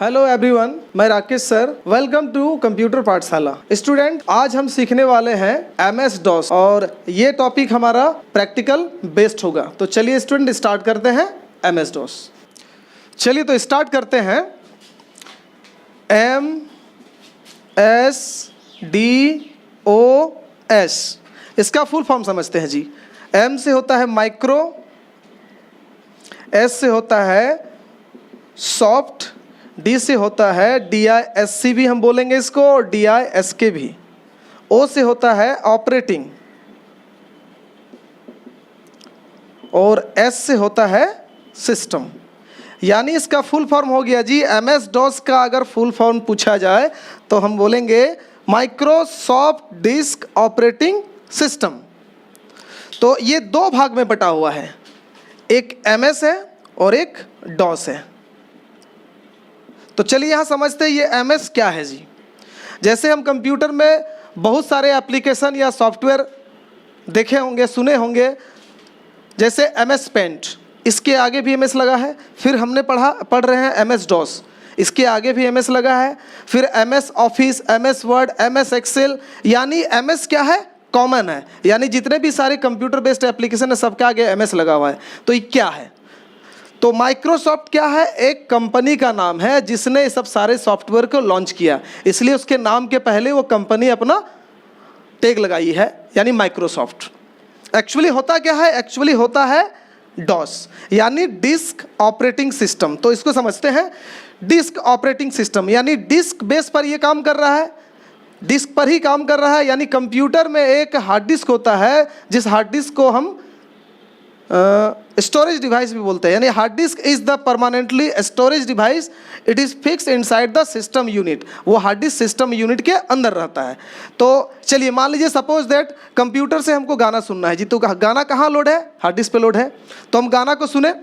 Hello everyone, मैं Rakesh sir. Welcome to computer Pathshala. Student, आज हम सीखने वाले हैं MS DOS और ये टॉपिक हमारा प्रैक्टिकल बेस्ड होगा। तो चलिए स्टूडेंट स्टार्ट करते हैं MS DOS। चलिए तो स्टार्ट करते हैं। MS-DOS इसका फुल फॉर्म समझते हैं जी। M से होता है माइक्रो, S से होता है सॉफ्ट, D से होता है DISC भी हम बोलेंगे इसको, और DISK भी। O से होता है ऑपरेटिंग और S से होता है सिस्टम। यानी इसका फुल फॉर्म हो गया जी। MS DOS का अगर फुल फॉर्म पूछा जाए तो हम बोलेंगे माइक्रोसॉफ्ट डिस्क ऑपरेटिंग सिस्टम। तो ये दो भाग में बटा हुआ है, एक MS है और एक DOS है। तो चलिए यहाँ समझते हैं ये MS क्या है जी। जैसे हम कंप्यूटर में बहुत सारे एप्लीकेशन या सॉफ्टवेयर देखे होंगे, सुने होंगे, जैसे MS पेंट, इसके आगे भी MS लगा है। फिर हमने पढ़ रहे हैं MS DOS, इसके आगे भी MS लगा है। फिर MS office, MS word, MS excel. यानी MS क्या है? कॉमन है। यानी जितने भी सारे कंप्यूटर बेस्ड एप्लीकेशन है सबके आगे MS लगा हुआ है। तो ये क्या है? तो माइक्रोसॉफ्ट क्या है? एक कंपनी का नाम है जिसने सब सारे सॉफ्टवेयर को लॉन्च किया, इसलिए उसके नाम के पहले वो कंपनी अपना टैग लगाई है, यानी माइक्रोसॉफ्ट। एक्चुअली होता क्या है? एक्चुअली होता है DOS, यानी डिस्क ऑपरेटिंग सिस्टम। तो इसको समझते हैं, डिस्क ऑपरेटिंग सिस्टम यानी डिस्क बेस पर ये काम कर रहा है, डिस्क पर ही काम कर रहा है। यानी कंप्यूटर में एक हार्ड डिस्क होता है, जिस हार्ड डिस्क को हम स्टोरेज डिवाइस भी बोलते हैं। यानी hard disk is the permanently storage device, it is fix inside the system unit. वो हार्ड डिस्क सिस्टम यूनिट के अंदर रहता है। तो चलिए मान लीजिए सपोज दैट कंप्यूटर से हमको गाना सुनना है जी। तो गाना कहाँ लोड है? हार्ड डिस्क पे लोड है। तो हम गाना को सुने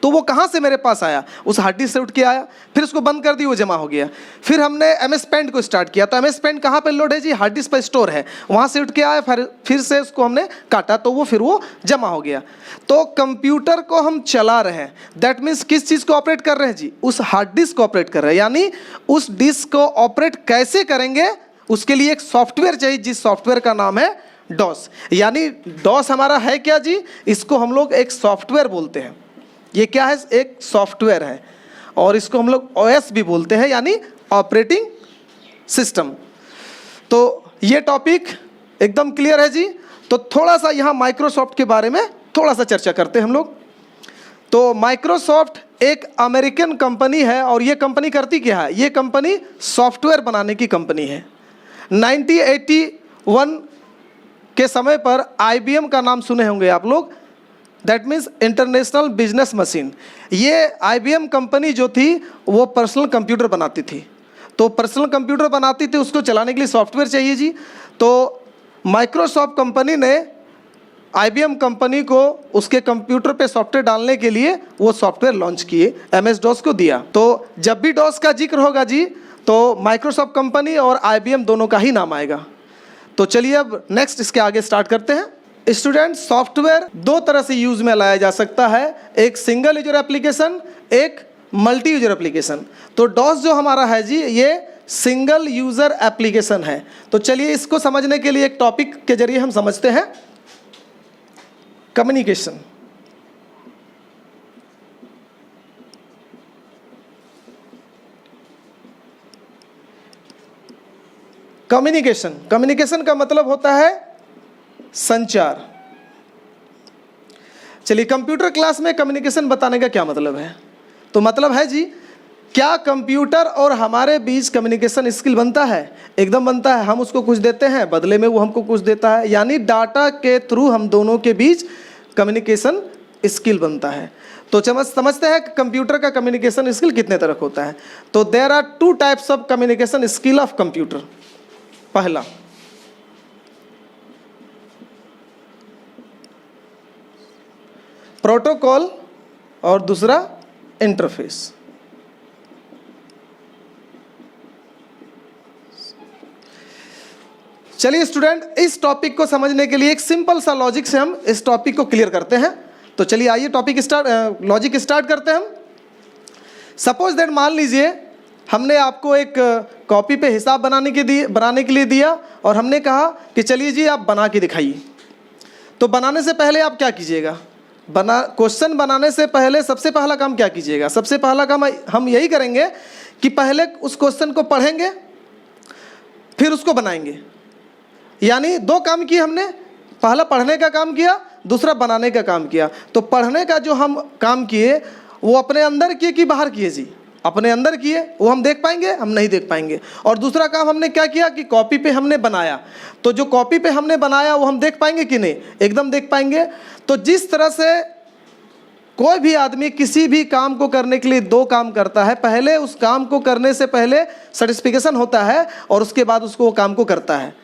तो वो कहाँ से मेरे पास आया? उस हार्ड डिस्क से उठ के आया। फिर उसको बंद कर दी, वो जमा हो गया। फिर हमने MS पेंट को स्टार्ट किया, तो MS पेंट कहाँ पे लोड है जी? हार्ड डिस्क पर स्टोर है, वहाँ से उठ के आया। फिर से उसको हमने काटा तो वो फिर वो जमा हो गया। तो कंप्यूटर को हम चला रहे हैं, दैट मीन्स किस चीज़ को ऑपरेट कर रहे हैं जी? उस हार्ड डिस्क को ऑपरेट कर रहे हैं। यानी उस डिस्क को ऑपरेट कैसे करेंगे, उसके लिए एक सॉफ्टवेयर चाहिए, जिस सॉफ्टवेयर का नाम है DOS। यानी DOS हमारा है क्या जी? इसको हम लोग एक सॉफ्टवेयर बोलते हैं। ये क्या है? एक सॉफ्टवेयर है और इसको हम लोग OS भी बोलते हैं, यानी ऑपरेटिंग सिस्टम। तो ये टॉपिक एकदम क्लियर है जी। तो थोड़ा सा यहाँ माइक्रोसॉफ्ट के बारे में थोड़ा सा चर्चा करते हैं हम लोग। तो माइक्रोसॉफ्ट एक अमेरिकन कंपनी है और ये कंपनी करती क्या है? ये कंपनी सॉफ्टवेयर बनाने की कंपनी है। 1981 के समय पर IBM का नाम सुने होंगे आप लोग, that means international business machine. ये IBM कंपनी जो थी वो पर्सनल कंप्यूटर बनाती थी। तो पर्सनल कंप्यूटर बनाती थी, उसको चलाने के लिए सॉफ्टवेयर चाहिए जी। तो माइक्रोसॉफ्ट कंपनी ने IBM कंपनी को उसके कंप्यूटर पे सॉफ्टवेयर डालने के लिए वो सॉफ्टवेयर लॉन्च किए, MS DOS को दिया। तो जब भी DOS का जिक्र होगा जी तो माइक्रोसॉफ्ट कंपनी और IBM दोनों का ही नाम आएगा। तो चलिए अब नेक्स्ट इसके आगे स्टार्ट करते हैं। स्टूडेंट, सॉफ्टवेयर दो तरह से यूज में लाया जा सकता है, एक सिंगल यूजर एप्लीकेशन, एक मल्टी यूजर एप्लीकेशन। तो DOS जो हमारा है जी, ये सिंगल यूजर एप्लीकेशन है। तो चलिए इसको समझने के लिए एक टॉपिक के जरिए हम समझते हैं, कम्युनिकेशन। कम्युनिकेशन का मतलब होता है संचार। चलिए कंप्यूटर क्लास में कम्युनिकेशन बताने का क्या मतलब है? तो मतलब है जी, क्या कंप्यूटर और हमारे बीच कम्युनिकेशन स्किल बनता है? एकदम बनता है। हम उसको कुछ देते हैं, बदले में वो हमको कुछ देता है। यानी डाटा के थ्रू हम दोनों के बीच कम्युनिकेशन स्किल बनता है। तो समझते हैं कि कंप्यूटर का कम्युनिकेशन स्किल कितने तरह का होता है। तो there are 2 types of communication skill of computer. पहला प्रोटोकॉल और दूसरा इंटरफेस। चलिए स्टूडेंट, इस टॉपिक को समझने के लिए एक सिंपल सा लॉजिक से हम इस टॉपिक को क्लियर करते हैं। तो चलिए आइए लॉजिक स्टार्ट करते हैं हम। सपोज दैट मान लीजिए हमने आपको एक कॉपी पे हिसाब बनाने के लिए दिया और हमने कहा कि चलिए जी आप बना के दिखाइए। तो बनाने से पहले आप क्या कीजिएगा, क्वेश्चन बनाने से पहले सबसे पहला काम क्या कीजिएगा, सबसे पहला काम हम यही करेंगे कि पहले उस क्वेश्चन को पढ़ेंगे फिर उसको बनाएंगे। यानी दो काम किए हमने, पहला पढ़ने का काम किया, दूसरा बनाने का काम किया। तो पढ़ने का जो हम काम किए वो अपने अंदर किए कि बाहर किए जी, अपने अंदर किए, वो हम देख पाएंगे, हम नहीं देख पाएंगे। और दूसरा काम हमने क्या किया कि कॉपी पे हमने बनाया, तो जो कॉपी पे हमने बनाया वो हम देख पाएंगे कि नहीं, एकदम देख पाएंगे। तो जिस तरह से कोई भी आदमी किसी भी काम को करने के लिए दो काम करता है, पहले उस काम को करने से पहले सर्टिफिकेशन होता है और उसके बाद उसको वो काम को करता है।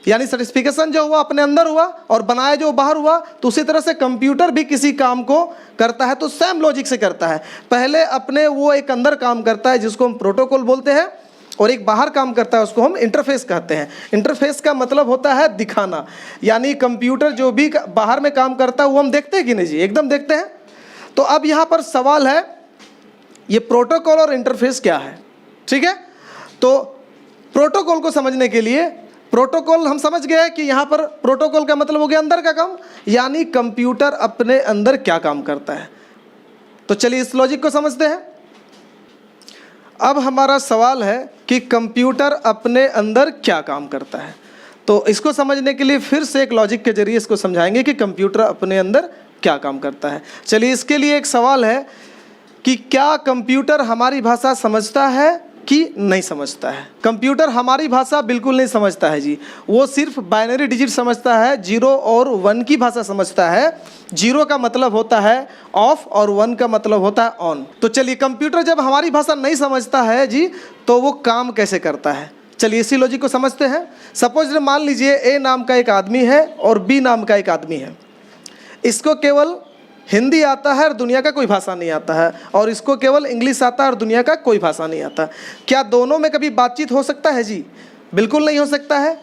यानी सर्टिफिकेशन जो हुआ अपने अंदर हुआ और बनाया जो बाहर हुआ। तो उसी तरह से कंप्यूटर भी किसी काम को करता है तो सेम लॉजिक से करता है। पहले अपने वो एक अंदर काम करता है जिसको हम प्रोटोकॉल बोलते हैं, और एक बाहर काम करता है उसको हम इंटरफेस कहते हैं। इंटरफेस का मतलब होता है दिखाना। यानी कंप्यूटर जो भी बाहर में काम करता है वो हम देखते हैं कि नहीं जी, एकदम देखते हैं। तो अब यहाँ पर सवाल है ये प्रोटोकॉल और इंटरफेस क्या है, ठीक है। तो प्रोटोकॉल को समझने के लिए, प्रोटोकॉल हम समझ गए कि यहाँ पर प्रोटोकॉल का मतलब हो गया अंदर का काम, यानी कंप्यूटर अपने अंदर क्या काम करता है। तो चलिए इस लॉजिक को समझते हैं। अब हमारा सवाल है कि कंप्यूटर अपने अंदर क्या काम करता है। तो इसको समझने के लिए फिर से एक लॉजिक के जरिए इसको समझाएंगे कि कंप्यूटर अपने अंदर क्या काम करता है। चलिए इसके लिए एक सवाल है कि क्या कंप्यूटर हमारी भाषा समझता है कि नहीं समझता है। कंप्यूटर हमारी भाषा बिल्कुल नहीं समझता है जी, वो सिर्फ बाइनरी डिजिट समझता है, 0 और 1 की भाषा समझता है। 0 का मतलब होता है ऑफ और 1 का मतलब होता है ऑन। तो चलिए कंप्यूटर जब हमारी भाषा नहीं समझता है जी तो वो काम कैसे करता है, चलिए इसी लॉजिक को समझते हैं। सपोज मान लीजिए ए नाम का एक आदमी है और बी नाम का एक आदमी है। इसको केवल हिंदी आता है और दुनिया का कोई भाषा नहीं आता है, और इसको केवल इंग्लिश आता है और दुनिया का कोई भाषा नहीं आता। क्या दोनों में कभी बातचीत हो सकता है जी? बिल्कुल नहीं हो सकता है।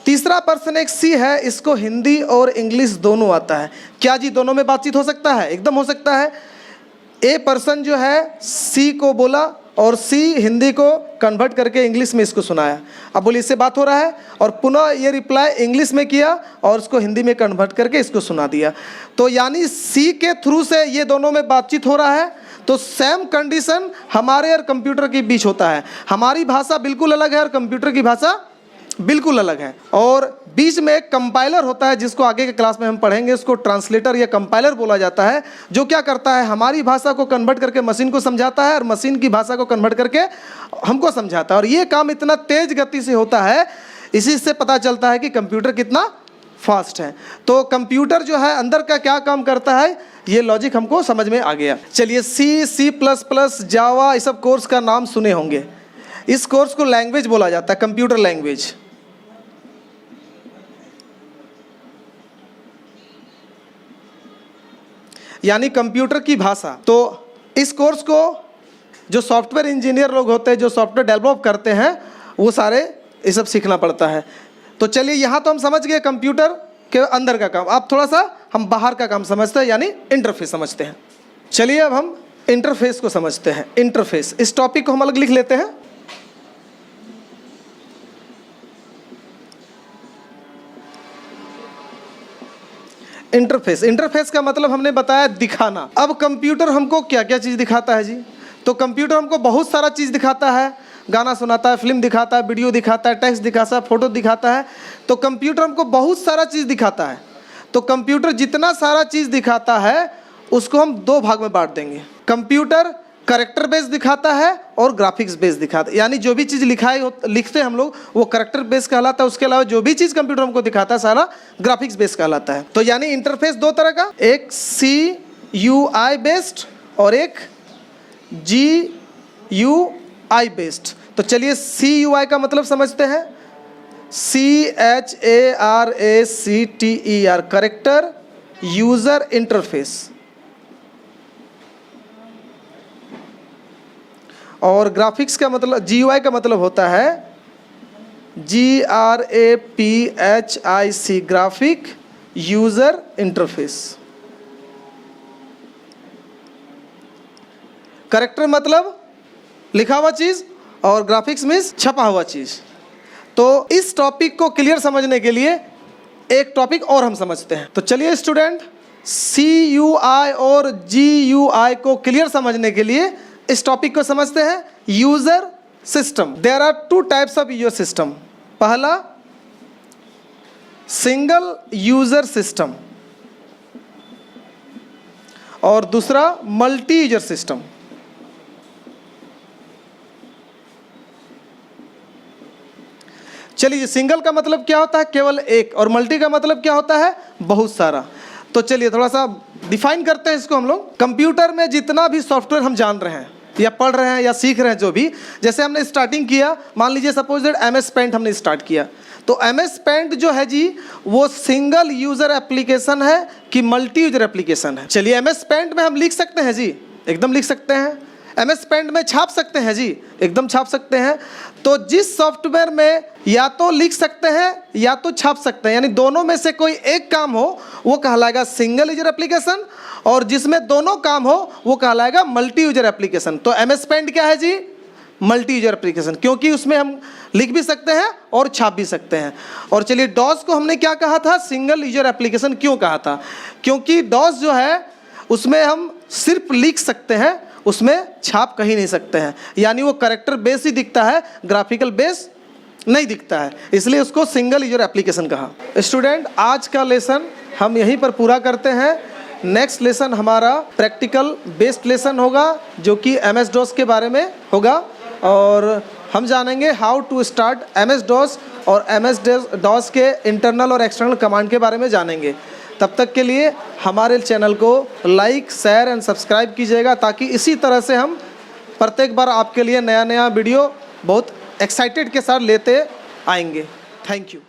तीसरा पर्सन एक सी है, इसको हिंदी और इंग्लिश दोनों आता है। क्या जी दोनों में बातचीत हो सकता है? एकदम हो सकता है। ए पर्सन जो है सी को बोला और सी हिंदी को कन्वर्ट करके इंग्लिश में इसको सुनाया। अब बोलिए इससे बात हो रहा है, और पुनः ये रिप्लाई इंग्लिश में किया और उसको हिंदी में कन्वर्ट करके इसको सुना दिया। तो यानी सी के थ्रू से ये दोनों में बातचीत हो रहा है। तो सेम कंडीशन हमारे और कंप्यूटर के बीच होता है। हमारी भाषा बिल्कुल अलग है और कंप्यूटर की भाषा बिल्कुल अलग है, और बीच में एक कंपाइलर होता है जिसको आगे के क्लास में हम पढ़ेंगे। उसको ट्रांसलेटर या कंपाइलर बोला जाता है, जो क्या करता है हमारी भाषा को कन्वर्ट करके मशीन को समझाता है और मशीन की भाषा को कन्वर्ट करके हमको समझाता है। और ये काम इतना तेज गति से होता है, इसी से पता चलता है कि कंप्यूटर कितना फास्ट है। तो कंप्यूटर जो है अंदर का क्या काम करता है, ये लॉजिक हमको समझ में आ गया। चलिए C++, जावा, ये सब कोर्स का नाम सुने होंगे। इस कोर्स को लैंग्वेज बोला जाता है, कंप्यूटर लैंग्वेज। यानी कंप्यूटर की भाषा। तो इस कोर्स को जो सॉफ्टवेयर इंजीनियर लोग होते हैं, जो सॉफ्टवेयर डेवलप करते हैं, वो सारे ये सब सीखना पड़ता है। तो चलिए यहाँ तो हम समझ गए कंप्यूटर के अंदर का काम। अब थोड़ा सा हम बाहर का काम समझते हैं, यानी इंटरफेस समझते हैं। चलिए अब हम इंटरफेस को समझते हैं। इंटरफेस, इस टॉपिक को हम अलग लिख लेते हैं। इंटरफेस, इंटरफेस का मतलब हमने बताया दिखाना। अब कंप्यूटर हमको क्या क्या चीज़ दिखाता है जी? तो कंप्यूटर हमको बहुत सारा चीज़ दिखाता है। गाना सुनाता है, फिल्म दिखाता है, वीडियो दिखाता है, टेक्स्ट दिखाता है, फोटो दिखाता है। तो कंप्यूटर हमको बहुत सारा चीज़ दिखाता है। तो कंप्यूटर जितना सारा चीज़ दिखाता है उसको हम दो भाग में बांट देंगे। कंप्यूटर कैरेक्टर बेस दिखाता है और ग्राफिक्स बेस दिखाता है। यानी जो भी चीज़ लिखते हैं हम लोग वो कैरेक्टर बेस कहलाता है। उसके अलावा जो भी चीज़ कंप्यूटर हमको दिखाता है सारा ग्राफिक्स बेस कहलाता है। तो यानी इंटरफेस दो तरह का, एक CUI बेस्ड और एक GUI बेस्ड। तो चलिए CUI का मतलब समझते हैं। CHARACTER, character user interface. और ग्राफिक्स का मतलब, GUI का मतलब होता है GRAPHIC, graphic user interface. Character मतलब लिखा हुआ चीज़ और ग्राफिक्स मीन्स छपा हुआ चीज़। तो इस टॉपिक को क्लियर समझने के लिए एक टॉपिक और हम समझते हैं। तो चलिए स्टूडेंट, CUI और GUI को क्लियर समझने के लिए इस टॉपिक को समझते हैं। User system, there are 2 types of user system. पहला सिंगल यूजर सिस्टम और दूसरा मल्टी यूजर सिस्टम। चलिए, सिंगल का मतलब क्या होता है? केवल एक। और मल्टी का मतलब क्या होता है? बहुत सारा। तो चलिए थोड़ा सा डिफाइन करते हैं इसको हम लोग। कंप्यूटर में जितना भी सॉफ्टवेयर हम जान रहे हैं या पढ़ रहे हैं या सीख रहे हैं, जो भी, जैसे हमने स्टार्टिंग किया, मान लीजिए सपोज दैट MS पेंट हमने स्टार्ट किया, तो MS पेंट जो है जी वो सिंगल यूजर एप्लीकेशन है कि मल्टी यूजर एप्लीकेशन है? चलिए, MS पेंट में हम लिख सकते हैं जी, एकदम लिख सकते हैं। MS पेंट में छाप सकते हैं जी, एकदम छाप सकते हैं। तो जिस सॉफ्टवेयर में या तो लिख सकते हैं या तो छाप सकते हैं, यानी दोनों में से कोई एक काम हो, वो कहलाएगा सिंगल यूजर एप्लीकेशन, और जिसमें दोनों काम हो वो कहलाएगा मल्टी यूजर एप्लीकेशन। तो MS पेंट क्या है जी? मल्टी यूजर एप्लीकेशन, क्योंकि उसमें हम लिख भी सकते हैं और छाप भी सकते हैं। और चलिए, डॉस को हमने क्या कहा था? सिंगल यूजर एप्लीकेशन क्यों कहा था? क्योंकि डॉस जो है उसमें हम सिर्फ लिख सकते हैं, उसमें छाप कहीं नहीं सकते हैं, यानी वो कैरेक्टर बेस ही दिखता है, ग्राफिकल बेस नहीं दिखता है, इसलिए उसको सिंगल यूजर एप्लीकेशन कहा। स्टूडेंट, आज का लेसन हम यहीं पर पूरा करते हैं। नेक्स्ट लेसन हमारा प्रैक्टिकल बेस्ड लेसन होगा, जो कि MS DOS के बारे में होगा, और हम जानेंगे how to start MS DOS और MS DOS के इंटरनल और एक्सटर्नल कमांड के बारे में जानेंगे। तब तक के लिए हमारे चैनल को लाइक, शेयर एंड सब्सक्राइब कीजिएगा, ताकि इसी तरह से हम प्रत्येक बार आपके लिए नया नया वीडियो बहुत एक्साइटेड के साथ लेते आएंगे। Thank you.